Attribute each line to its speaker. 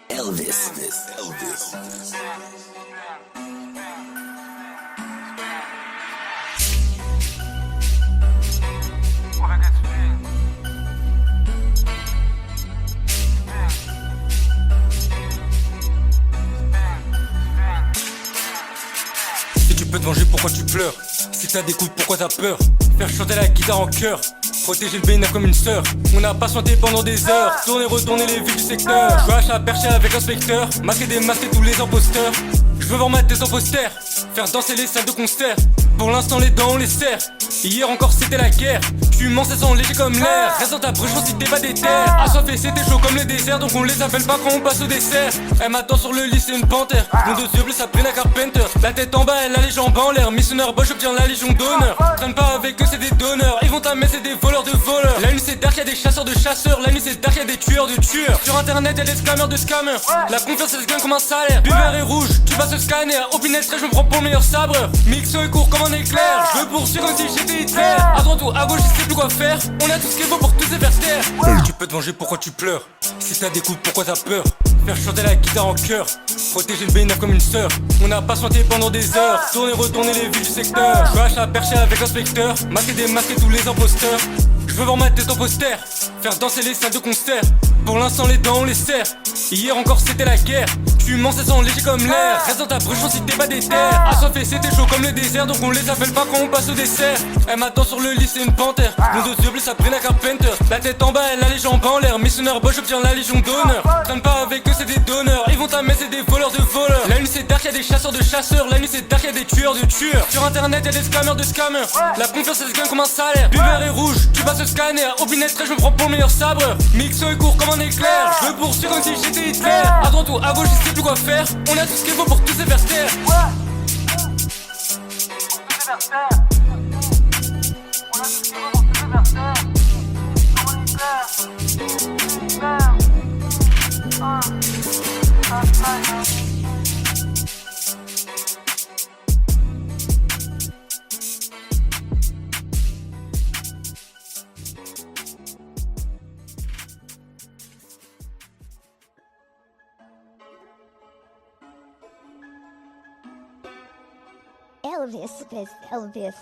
Speaker 1: Elvis.
Speaker 2: Si tu peux te venger, pourquoi tu pleures? Si t'as des coups, pourquoi t'as peur? Faire chanter la guitare en chœur, protéger le bénin comme une sœur. On a patienté pendant des heures, tourner, retourner les villes du secteur. Je veux à percher avec l'inspecteur, masquer, démasquer tous les imposteurs. Je veux voir ma tête en poster, faire danser les salles de concert. Pour l'instant les dents on les serre. Hier encore c'était la guerre. Tu mens, ça sent léger comme l'air. Reste dans ta bruche si t'es pas des terres. Assoiffé c'était chaud comme le désert, donc on les appelle pas quand on passe au dessert. Elle m'attend sur le lit, c'est une panthère. Mon deux yeux bleus ça la Carpenter. La tête en bas, elle a les jambes en l'air. Missionnaire Bosch obtient la légion d'honneur. Traîne pas avec eux, c'est des donneurs. Ils vont t'amener, c'est des voleurs de voleurs. La nuit c'est dark, y'a des chasseurs de chasseurs. La nuit c'est dark, y'a des tueurs de tueurs. Sur internet y'a des scammers de scammers. La confiance elle se gagne comme un salaire. Du vert et rouge, tu vas se scanner. Opinel très, je me prends pour le meilleur sabreur. Mixo est court comme un éclair. Je veux poursuivre comme si j'étais Hitler. À droite ou à gauche, je sais plus quoi faire. On a tout ce qu'il faut pour tous les faire taire. Si tu peux te venger, pourquoi tu pleures? Si t'as des coups, pourquoi t'as peur? Faire chanter la guitare en chœur, protéger le bénin comme une sœur. On a patienté pendant des heures, tourner, retourner les villes du secteur. Je veux percher avec l'inspecteur, masquer, démasquer tous les imposteurs. Je veux voir ma tête en poster, faire danser les salles de concert. Pour l'instant les dents on les serre. Hier encore c'était la guerre. Tu mens, ça sent léger comme l'air. Reste dans ta bruche si t'es pas des terres. Assoiffé c'était chaud comme le désert, donc on les appelle pas quand on passe au dessert. Elle m'attend sur le lit, c'est une panthère. Mon deux yeux bleus ça la Carpenter. La tête en bas, elle a les jambes en l'air. Missionnaire Bosch obtient la légion d'honneur. Traîne pas avec eux, c'est des donneurs. Ils vont t'amener, c'est des voleurs de voleurs. La nuit c'est dark, y'a des chasseurs de chasseurs. La nuit c'est dark, y'a des tueurs de tueurs. Sur internet y'a des scammers de scammers. La confiance elle se gagne comme un salaire. Du vert et rouge, tu vas se scanner. Opinel très, je me prends pour le meilleur sabreur. Mixo est court comme un éclair. Je veux poursuivre comme si j'étais Hitler. À droite ou à gauche, je sais plus quoi faire. On a tout ce qu'il faut pour tous les faire taire.
Speaker 3: Elvis.